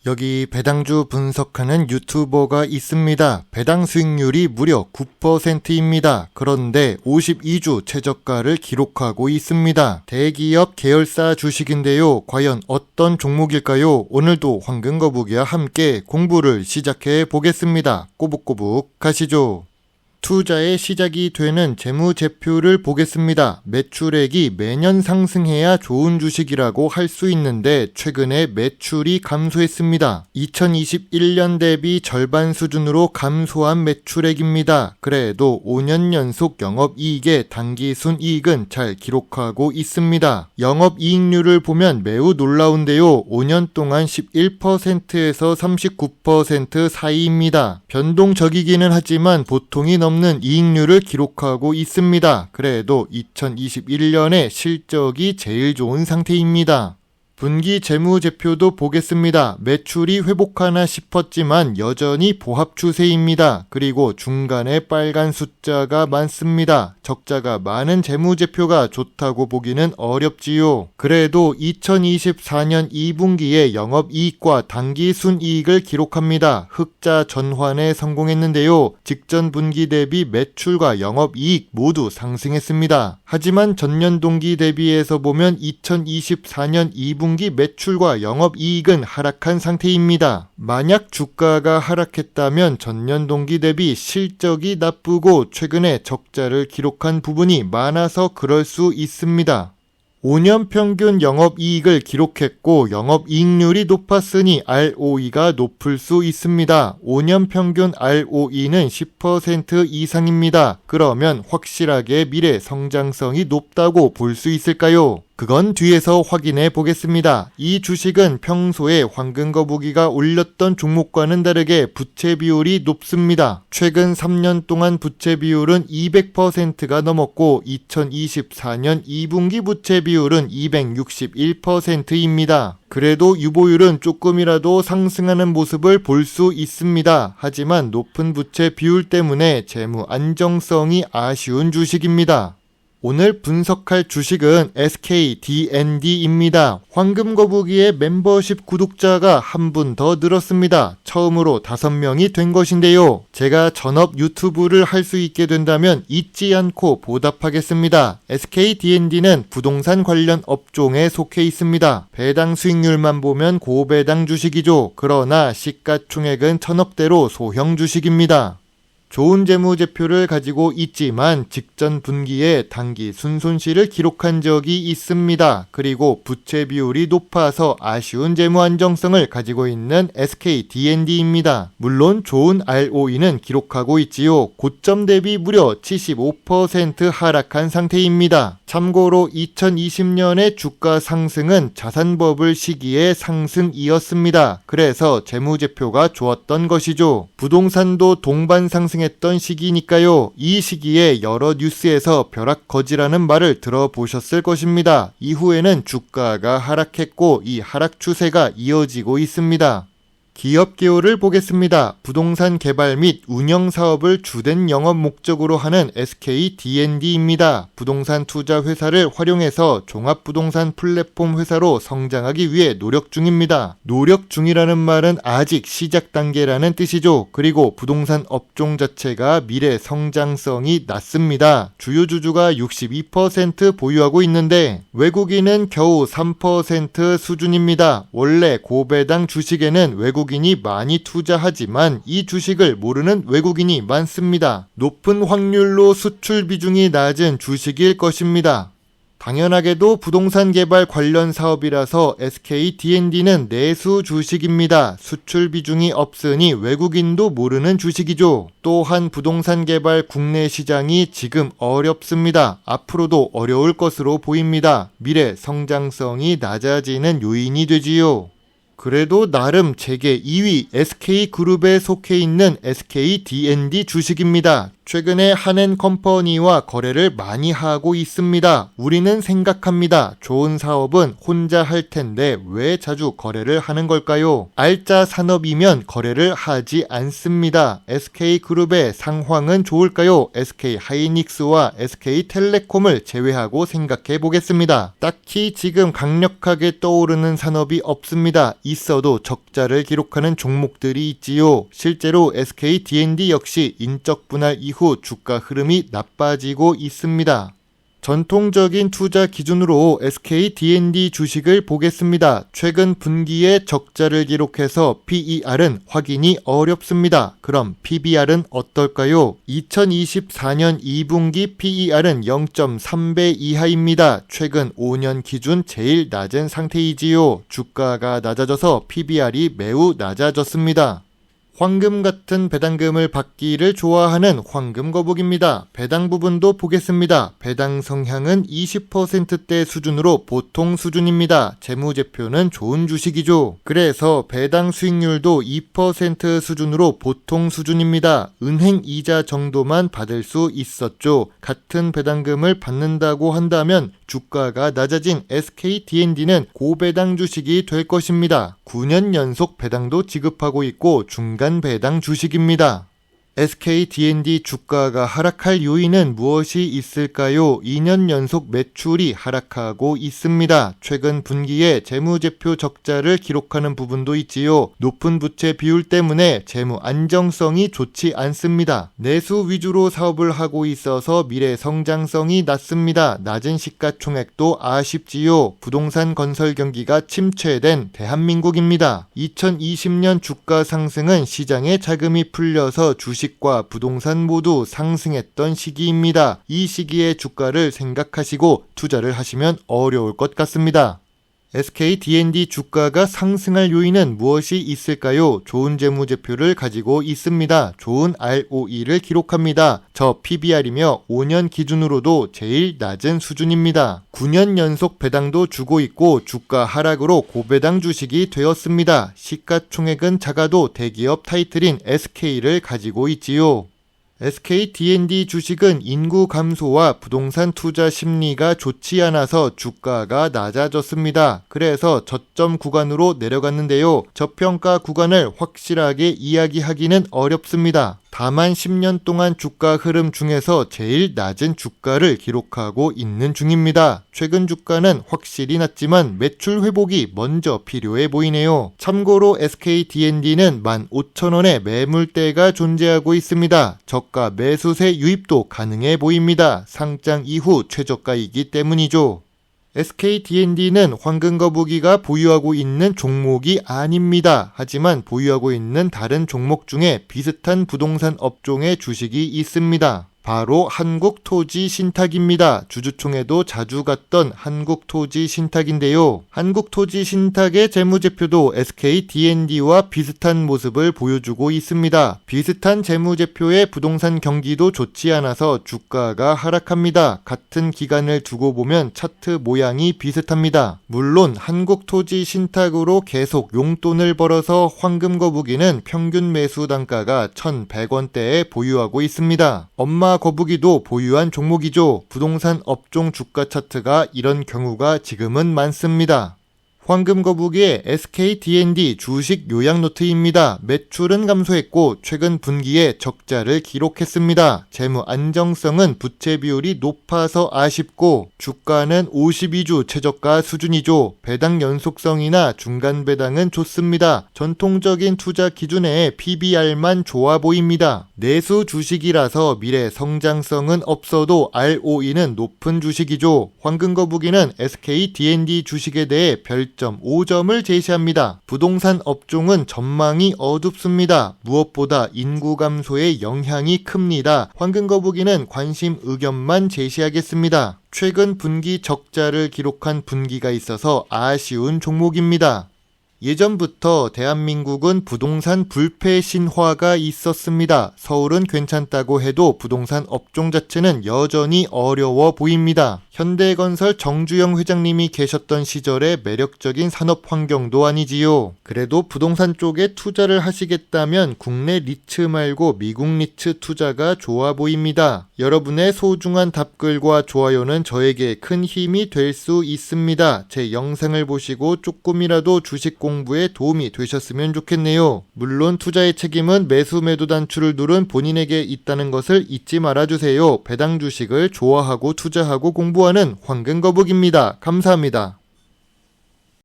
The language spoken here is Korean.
여기 배당주 분석하는 유튜버가 있습니다. 배당 수익률이 무려 9%입니다. 그런데 52주 최저가를 기록하고 있습니다. 대기업 계열사 주식인데요. 과연 어떤 종목일까요? 오늘도 황금거북이와 함께 공부를 시작해 보겠습니다. 꼬북꼬북 가시죠. 투자의 시작이 되는 재무제표를 보겠습니다. 매출액이 매년 상승해야 좋은 주식이라고 할 수 있는데 최근에 매출이 감소했습니다. 2021년 대비 절반 수준으로 감소한 매출액입니다. 그래도 5년 연속 영업이익의 단기순이익은 잘 기록하고 있습니다. 영업이익률을 보면 매우 놀라운데요. 5년 동안 11%에서 39% 사이입니다. 변동적이기는 하지만 보통이 넘는 이익률을 기록하고 있습니다. 그래도 2021년에 실적이 제일 좋은 상태입니다. 분기 재무제표도 보겠습니다. 매출이 회복하나 싶었지만 여전히 보합 추세입니다. 그리고 중간에 빨간 숫자가 많습니다. 적자가 많은 재무제표가 좋다고 보기는 어렵지요. 그래도 2024년 2분기에 영업이익과 당기순이익을 기록합니다. 흑자 전환에 성공했는데요. 직전 분기 대비 매출과 영업이익 모두 상승했습니다. 하지만 전년 동기 대비해서 보면 2024년 2분기 매출과 영업이익은 하락한 상태입니다. 만약 주가가 하락했다면 전년 동기 대비 실적이 나쁘고 최근에 적자를 기록한 부분이 많아서 그럴 수 있습니다. 5년 평균 영업이익을 기록했고 영업이익률이 높았으니 ROE가 높을 수 있습니다. 5년 평균 ROE는 10% 이상입니다. 그러면 확실하게 미래 성장성이 높다고 볼 수 있을까요? 그건 뒤에서 확인해 보겠습니다. 이 주식은 평소에 황금거북이가 올렸던 종목과는 다르게 부채 비율이 높습니다. 최근 3년 동안 부채 비율은 200%가 넘었고 2024년 2분기 부채 비율은 261%입니다. 그래도 유보율은 조금이라도 상승하는 모습을 볼 수 있습니다. 하지만 높은 부채 비율 때문에 재무 안정성이 아쉬운 주식입니다. 오늘 분석할 주식은 SKDND입니다. 황금거북이의 멤버십 구독자가 한 분 더 늘었습니다. 처음으로 5명이 된 것인데요. 제가 전업 유튜브를 할 수 있게 된다면 잊지 않고 보답하겠습니다. SKDND는 부동산 관련 업종에 속해 있습니다. 배당 수익률만 보면 고배당 주식이죠. 그러나 시가총액은 1000억대로 소형 주식입니다. 좋은 재무제표를 가지고 있지만 직전 분기에 단기 순손실을 기록한 적이 있습니다. 그리고 부채 비율이 높아서 아쉬운 재무 안정성을 가지고 있는 SKDND입니다. 물론 좋은 ROE는 기록하고 있지요. 고점 대비 무려 75% 하락한 상태입니다. 참고로 2020년의 주가 상승은 자산버블 시기의 상승이었습니다. 그래서 재무제표가 좋았던 것이죠. 부동산도 동반 상승했던 시기니까요. 이 시기에 여러 뉴스에서 벼락거지라는 말을 들어보셨을 것입니다. 이후에는 주가가 하락했고 이 하락 추세가 이어지고 있습니다. 기업 기호를 보겠습니다. 부동산 개발 및 운영 사업을 주된 영업 목적으로 하는 SKDND입니다. 부동산 투자 회사를 활용해서 종합부동산 플랫폼 회사로 성장하기 위해 노력 중입니다. 노력 중이라는 말은 아직 시작 단계라는 뜻이죠. 그리고 부동산 업종 자체가 미래 성장성이 낮습니다. 주요 주주가 62% 보유하고 있는데 외국인은 겨우 3% 수준입니다. 원래 고배당 주식에는 외국인이 많이 투자하지만 이 주식을 모르는 외국인이 많습니다. 높은 확률로 수출 비중이 낮은 주식일 것입니다. 당연하게도 부동산 개발 관련 사업이라서 SKDND는 내수 주식입니다. 수출 비중이 없으니 외국인도 모르는 주식이죠. 또한 부동산 개발 국내 시장이 지금 어렵습니다. 앞으로도 어려울 것으로 보입니다. 미래 성장성이 낮아지는 요인이 되지요. 그래도 나름 재계 2위 SK그룹에 속해 있는 SKDND 주식입니다. 최근에 한앤컴퍼니와 거래를 많이 하고 있습니다. 우리는 생각합니다. 좋은 사업은 혼자 할 텐데 왜 자주 거래를 하는 걸까요? 알짜 산업이면 거래를 하지 않습니다. SK그룹의 상황은 좋을까요? SK하이닉스와 SK텔레콤을 제외하고 생각해 보겠습니다. 딱히 지금 강력하게 떠오르는 산업이 없습니다. 있어도 적자를 기록하는 종목들이 있지요. 실제로 SKD&D 역시 인적 분할 이후 주가 흐름이 나빠지고 있습니다. 전통적인 투자 기준으로 SKD&D 주식을 보겠습니다. 최근 분기에 적자를 기록해서 PER은 확인이 어렵습니다. 그럼 PBR은 어떨까요? 2024년 2분기 PER은 0.3배 이하입니다. 최근 5년 기준 제일 낮은 상태이지요. 주가가 낮아져서 PBR이 매우 낮아졌습니다. 황금 같은 배당금을 받기를 좋아하는 황금 거북입니다. 배당 부분도 보겠습니다. 배당 성향은 20%대 수준으로 보통 수준입니다. 재무제표는 좋은 주식이죠. 그래서 배당 수익률도 2% 수준으로 보통 수준입니다. 은행 이자 정도만 받을 수 있었죠. 같은 배당금을 받는다고 한다면 주가가 낮아진 SKD&D는 고배당 주식이 될 것입니다. 9년 연속 배당도 지급하고 있고 중간 배당 주식입니다. SKD&D 주가가 하락할 요인은 무엇이 있을까요? 2년 연속 매출이 하락하고 있습니다. 최근 분기에 재무제표 적자를 기록하는 부분도 있지요. 높은 부채 비율 때문에 재무 안정성이 좋지 않습니다. 내수 위주로 사업을 하고 있어서 미래 성장성이 낮습니다. 낮은 시가총액도 아쉽지요. 부동산 건설 경기가 침체된 대한민국입니다. 2020년 주가 상승은 시장에 자금이 풀려서 주식과 부동산 모두 상승했던 시기입니다. 이 시기의 주가를 생각하시고 투자를 하시면 어려울 것 같습니다. SKD&D 주가가 상승할 요인은 무엇이 있을까요? 좋은 재무제표를 가지고 있습니다. 좋은 ROE를 기록합니다. 저 PBR이며 5년 기준으로도 제일 낮은 수준입니다. 9년 연속 배당도 주고 있고 주가 하락으로 고배당 주식이 되었습니다. 시가총액은 작아도 대기업 타이틀인 SK를 가지고 있지요. SKD&D 주식은 인구 감소와 부동산 투자 심리가 좋지 않아서 주가가 낮아졌습니다. 그래서 저점 구간으로 내려갔는데요. 저평가 구간을 확실하게 이야기하기는 어렵습니다. 다만 10년 동안 주가 흐름 중에서 제일 낮은 주가를 기록하고 있는 중입니다. 최근 주가는 확실히 낮지만 매출 회복이 먼저 필요해 보이네요. 참고로 SKD&D는 15,000원의 매물대가 존재하고 있습니다. 저가 매수세 유입도 가능해 보입니다. 상장 이후 최저가이기 때문이죠. SKD&D는 황금거북이가 보유하고 있는 종목이 아닙니다. 하지만 보유하고 있는 다른 종목 중에 비슷한 부동산 업종의 주식이 있습니다. 바로 한국토지신탁입니다. 주주총회도 자주 갔던 한국토지신탁인데요. 한국토지신탁의 재무제표도 SKD&D와 비슷한 모습을 보여주고 있습니다. 비슷한 재무제표의 부동산 경기도 좋지 않아서 주가가 하락합니다. 같은 기간을 두고 보면 차트 모양이 비슷합니다. 물론 한국토지신탁으로 계속 용돈을 벌어서 황금거북이는 평균 매수 단가가 1,100원대에 보유하고 있습니다. 엄마 거북이도 보유한 종목이죠. 부동산 업종 주가 차트가 이런 경우가 지금은 많습니다. 황금거북이의 SKD&D 주식 요약 노트입니다. 매출은 감소했고 최근 분기에 적자를 기록했습니다. 재무 안정성은 부채 비율이 높아서 아쉽고 주가는 52주 최저가 수준이죠. 배당 연속성이나 중간 배당은 좋습니다. 전통적인 투자 기준에 PBR만 좋아 보입니다. 내수 주식이라서 미래 성장성은 없어도 ROE는 높은 주식이죠. 황금거북이는 SKD&D 주식에 대해 별점 5점을 제시합니다. 부동산 업종은 전망이 어둡습니다. 무엇보다 인구 감소의 영향이 큽니다. 황금거북이는 관심 의견만 제시하겠습니다. 최근 분기 적자를 기록한 분기가 있어서 아쉬운 종목입니다. 예전부터 대한민국은 부동산 불패 신화가 있었습니다. 서울은 괜찮다고 해도 부동산 업종 자체는 여전히 어려워 보입니다. 현대건설 정주영 회장님이 계셨던 시절의 매력적인 산업 환경도 아니지요. 그래도 부동산 쪽에 투자를 하시겠다면 국내 리츠 말고 미국 리츠 투자가 좋아 보입니다. 여러분의 소중한 답글과 좋아요는 저에게 큰 힘이 될 수 있습니다. 제 영상을 보시고 조금이라도 주식 공부에 도움이 되셨으면 좋겠네요. 물론 투자의 책임은 매수 매도 단추를 누른 본인에게 있다는 것을 잊지 말아주세요. 배당 주식을 좋아하고 투자하고 공부하는 황금거북입니다. 감사합니다.